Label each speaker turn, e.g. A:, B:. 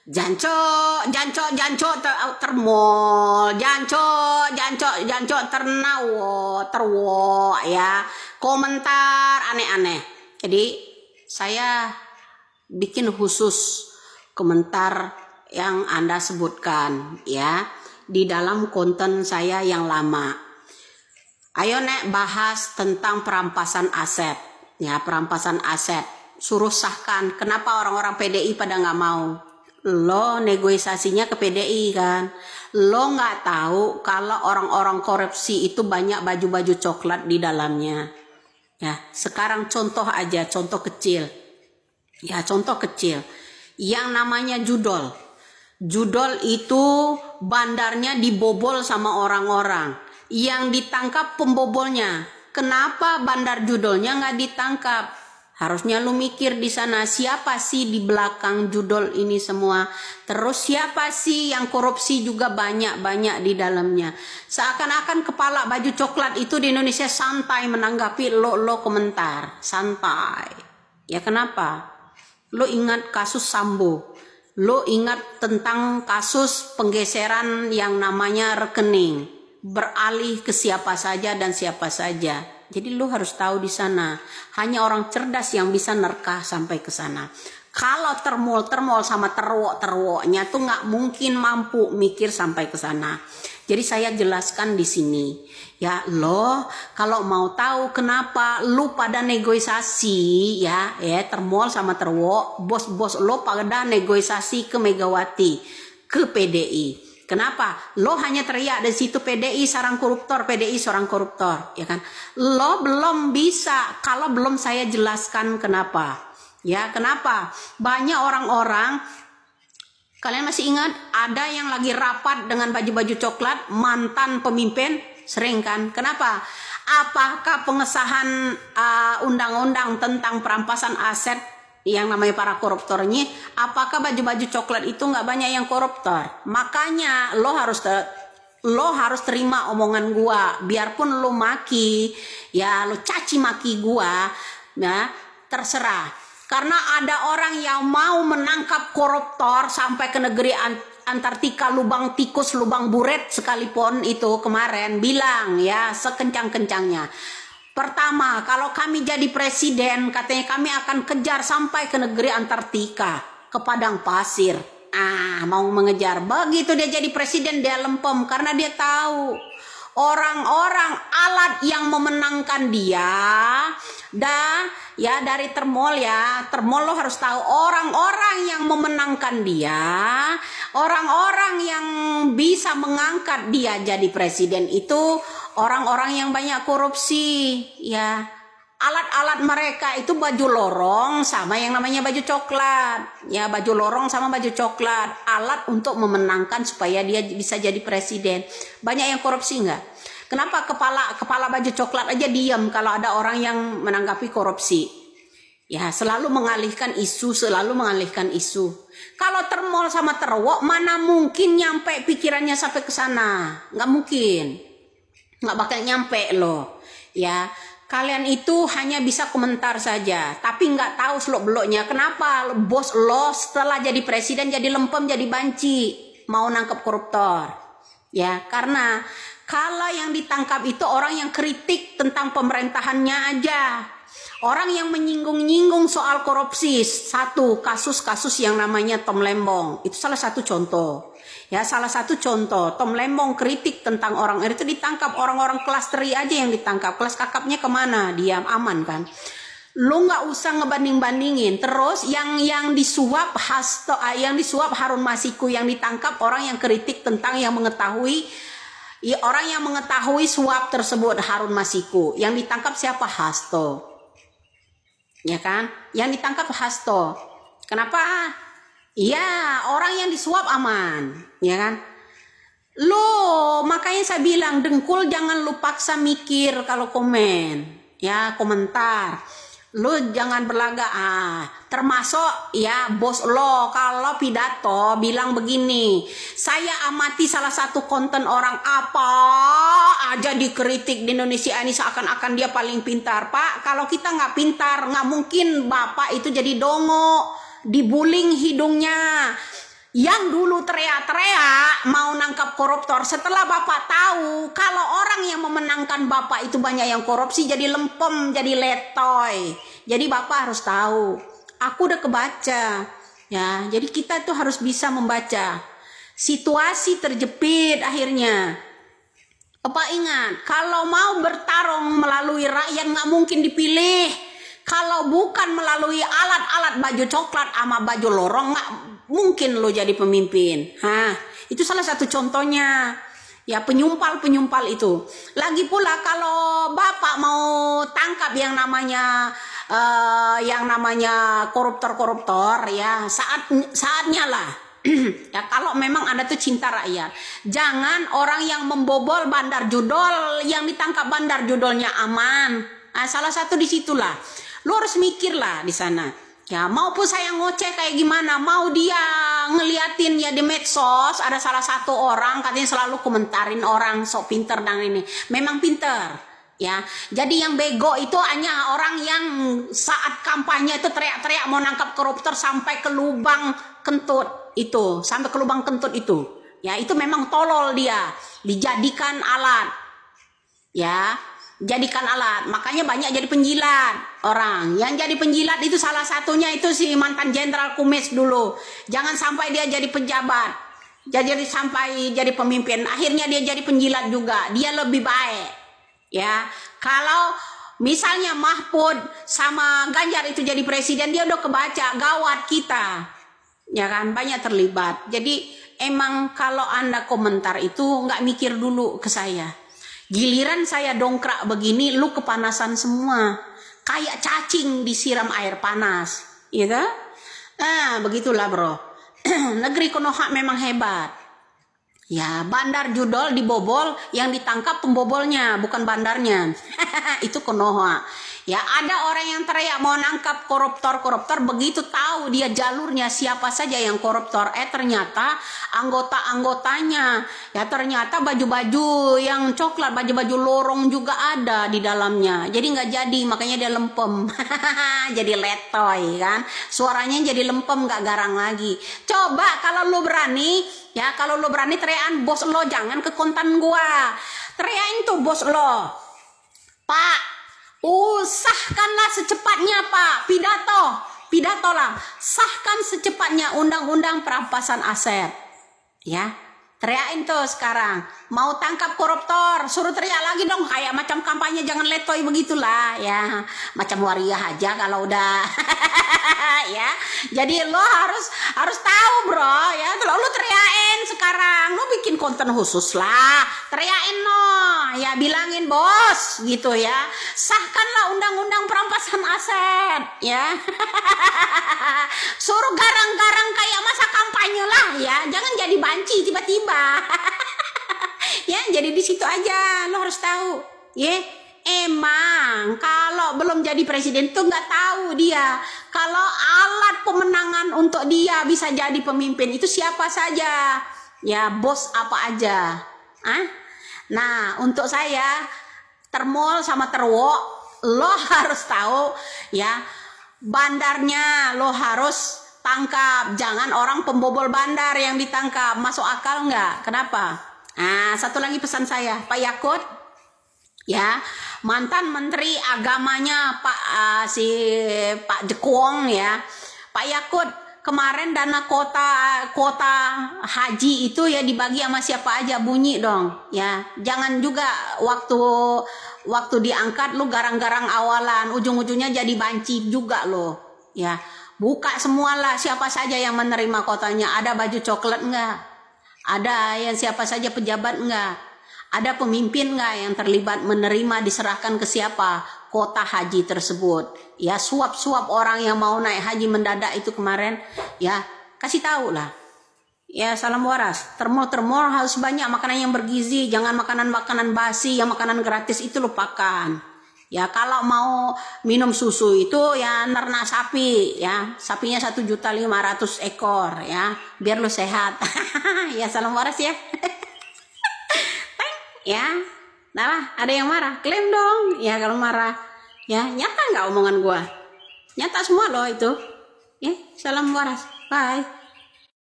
A: Janco termol, janco ternawo, terwo ya. Komentar aneh-aneh. Jadi saya bikin khusus komentar yang Anda sebutkan ya di dalam konten saya yang lama. Ayo nek bahas tentang perampasan aset ya, perampasan aset. Suruh sahkan. Kenapa orang-orang PDI pada nggak mau? Lo negosiasinya ke PDI kan. Lo nggak tahu kalau orang-orang korupsi itu banyak baju-baju coklat di dalamnya. Ya, sekarang contoh aja, contoh kecil. Ya, contoh kecil. Yang namanya judol. Judol itu bandarnya dibobol sama orang-orang. Yang ditangkap pembobolnya. Kenapa bandar judolnya nggak ditangkap? Harusnya lu mikir di sana, siapa sih di belakang judol ini semua? Terus siapa sih yang korupsi juga banyak-banyak di dalamnya? Seakan-akan kepala baju coklat itu di Indonesia santai menanggapi lo komentar, santai. Ya kenapa? Lo ingat kasus Sambo. Lo ingat tentang kasus penggeseran yang namanya rekening, beralih ke siapa saja dan siapa saja. Jadi lu harus tahu di sana. Hanya orang cerdas yang bisa nerka sampai ke sana. Kalau termol sama terwok-terwoknya tuh nggak mungkin mampu mikir sampai ke sana. Jadi saya jelaskan di sini. Ya lo kalau mau tahu kenapa lu pada negosiasi ya termol sama terwok, bos-bos lo pada negosiasi ke Megawati, ke PDI. Kenapa? Lo hanya teriak di situ PDI sarang koruptor, PDI seorang koruptor, ya kan? Lo belum bisa kalau belum saya jelaskan kenapa. Ya, kenapa? Banyak orang-orang, kalian masih ingat ada yang lagi rapat dengan baju-baju coklat, mantan pemimpin, sering kan? Kenapa? Apakah pengesahan undang-undang tentang perampasan aset yang namanya para koruptornya, apakah baju-baju coklat itu nggak banyak yang koruptor? Makanya lo harus terima omongan gua, biarpun lo maki, ya lo caci maki gua, ya terserah. Karena ada orang yang mau menangkap koruptor sampai ke negeri Antartika, lubang tikus, lubang buret sekalipun itu kemarin bilang ya sekencang-kencangnya. Pertama, kalau kami jadi presiden, katanya kami akan kejar sampai ke negeri Antartika, ke padang pasir. Mau mengejar. Begitu dia jadi presiden, dia lempem karena dia tahu orang-orang alat yang memenangkan dia. Ya dari termol ya, termol lo harus tahu orang-orang yang memenangkan dia, orang-orang yang bisa mengangkat dia jadi presiden itu orang-orang yang banyak korupsi ya. Alat-alat mereka itu baju lorong sama yang namanya baju coklat ya, baju lorong sama baju coklat, alat untuk memenangkan supaya dia bisa jadi presiden. Banyak yang korupsi enggak? Kenapa kepala baju coklat aja diam kalau ada orang yang menanggapi korupsi? Ya selalu mengalihkan isu, Kalau termol sama terwok mana mungkin nyampe pikirannya sampai ke sana? Nggak mungkin, nggak bakal nyampe loh. Ya kalian itu hanya bisa komentar saja, tapi nggak tahu seluk-beluknya. Kenapa bos lo setelah jadi presiden jadi lempem, jadi banci, mau nangkep koruptor? Ya karena kalau yang ditangkap itu orang yang kritik tentang pemerintahannya aja. Orang yang menyinggung-nyinggung soal korupsi. Satu, kasus-kasus yang namanya Tom Lembong. Itu salah satu contoh. Ya, salah satu contoh. Tom Lembong kritik tentang orang itu ditangkap. Orang-orang kelas teri aja yang ditangkap. Kelas kakapnya kemana? Diam, aman kan? Lu nggak usah ngebanding-bandingin. Terus yang disuap Harun Masiku, yang ditangkap orang yang kritik tentang yang mengetahui. Ya, orang yang mengetahui suap tersebut Harun Masiku. Yang ditangkap siapa? Hasto. Ya kan? Yang ditangkap Hasto. Kenapa? Iya, orang yang disuap aman. Ya kan? Makanya saya bilang dengkul jangan lu paksa mikir kalau komen. Ya, komentar. Lu jangan berlagak termasuk ya bos lo kalau pidato bilang begini, saya amati salah satu konten orang apa aja dikritik di Indonesia ini seakan-akan dia paling pintar. Pak, kalau kita nggak pintar nggak mungkin bapak itu jadi dongo, dibuling hidungnya. Yang dulu teriak-teriak mau nangkap koruptor, setelah Bapak tahu kalau orang yang memenangkan Bapak itu banyak yang korupsi, jadi lempem, jadi letoy. Jadi Bapak harus tahu. Aku udah kebaca. Ya, jadi kita tuh harus bisa membaca. Situasi terjepit akhirnya. Bapak ingat, kalau mau bertarung melalui rakyat nggak mungkin dipilih. Kalau bukan melalui alat-alat baju coklat sama baju lorong, nggak mungkin lo jadi pemimpin. Itu salah satu contohnya. Ya, penyumpal-penyumpal itu. Lagi pula kalau Bapak mau tangkap yang namanya koruptor-koruptor, ya saatnya lah. Ya, kalau memang ada tuh cinta rakyat, jangan orang yang membobol bandar judol yang ditangkap bandar judolnya aman. Salah satu disitulah. Lu harus mikir lah di sana. Ya, maupun saya ngoceh kayak gimana, mau dia ngeliatin ya di medsos, ada salah satu orang katanya selalu komentarin orang sok pinter dan ini. Memang pinter. Ya, jadi yang bego itu hanya orang yang saat kampanye itu teriak-teriak mau nangkap koruptor sampai ke lubang kentut itu, sampai ke lubang kentut itu. Ya, itu memang tolol dia, dijadikan alat. Ya, jadikan alat, makanya banyak jadi penjilat orang. Yang jadi penjilat itu salah satunya itu si mantan jenderal Kumis dulu. Jangan sampai dia jadi pejabat, jadi sampai jadi pemimpin, akhirnya dia jadi penjilat juga. Dia lebih baik. Ya, kalau misalnya Mahfud sama Ganjar itu jadi presiden, dia udah kebaca gawat kita. Ya kan, banyak terlibat. Jadi emang kalau Anda komentar itu nggak mikir dulu ke saya. Giliran saya dongkrak begini, lu kepanasan semua. Kayak cacing disiram air panas. Gitu? Begitulah bro. Negeri Konoha memang hebat. Ya, bandar judol dibobol, yang ditangkap pembobolnya, bukan bandarnya. Itu Konoha. Ya, ada orang yang teriak mau nangkap koruptor-koruptor, begitu tahu dia jalurnya siapa saja yang koruptor. Ternyata anggota-anggotanya. Ya, ternyata baju-baju yang coklat, baju-baju lorong juga ada di dalamnya. Jadi nggak jadi, makanya dia lempem. Jadi letoy kan. Suaranya jadi lempem, nggak garang lagi. Coba kalau lu berani, ya kalau lu berani teriakan bos lo, jangan ke konten gua. Teriakin tuh bos lo. Pak, sahkanlah secepatnya Pak, pidato lah, sahkan secepatnya undang-undang perampasan aset. Ya, teriakin tuh sekarang, mau tangkap koruptor, suruh teriak lagi dong, kayak macam kampanye, jangan letoy begitulah ya, macam waria aja kalau udah. Ya, jadi lo harus tahu bro ya, lo teriakin sekarang, lo bikin konten khusus lah, teriakin no, ya bilangin bos gitu ya, sahkanlah undang-undang perampasan aset ya. Suruh garang-garang kayak masa kampanye lah ya, jangan jadi banci tiba-tiba. Ya, jadi di situ aja lo harus tahu ya. Emang kalau belum jadi presiden tuh nggak tahu dia kalau alat pemenangan untuk dia bisa jadi pemimpin itu siapa saja ya, bos apa aja. Nah, untuk saya Termol sama Terwo, lo harus tahu ya, bandarnya lo harus tangkap, jangan orang pembobol bandar yang ditangkap. Masuk akal nggak? Kenapa? Satu lagi pesan saya, Pak Yakut ya, mantan menteri agamanya Pak Jekuong ya, Pak Yakut, kemarin dana kuota haji itu ya dibagi sama siapa aja, bunyi dong ya. Jangan juga waktu diangkat lu garang-garang awalan, ujung-ujungnya jadi banci juga lo ya. Buka semualah siapa saja yang menerima kuotanya, ada baju coklat enggak, ada yang siapa saja pejabat enggak, ada pemimpin nggak yang terlibat menerima diserahkan ke siapa kuota haji tersebut ya. Suap-suap orang yang mau naik haji mendadak itu kemarin ya, kasih tahu lah ya. Salam waras, termol harus banyak makanan yang bergizi, jangan makanan basi, yang makanan gratis itu lupakan ya. Kalau mau minum susu itu ya ternak sapi ya, sapinya 1.500.000 ekor ya, biar lu sehat. Ya, salam waras ya. Ya, nah ada yang marah, klaim dong ya kalau marah ya. Nyata nggak omongan gua? Nyata semua loh itu ya. Salam waras, bye.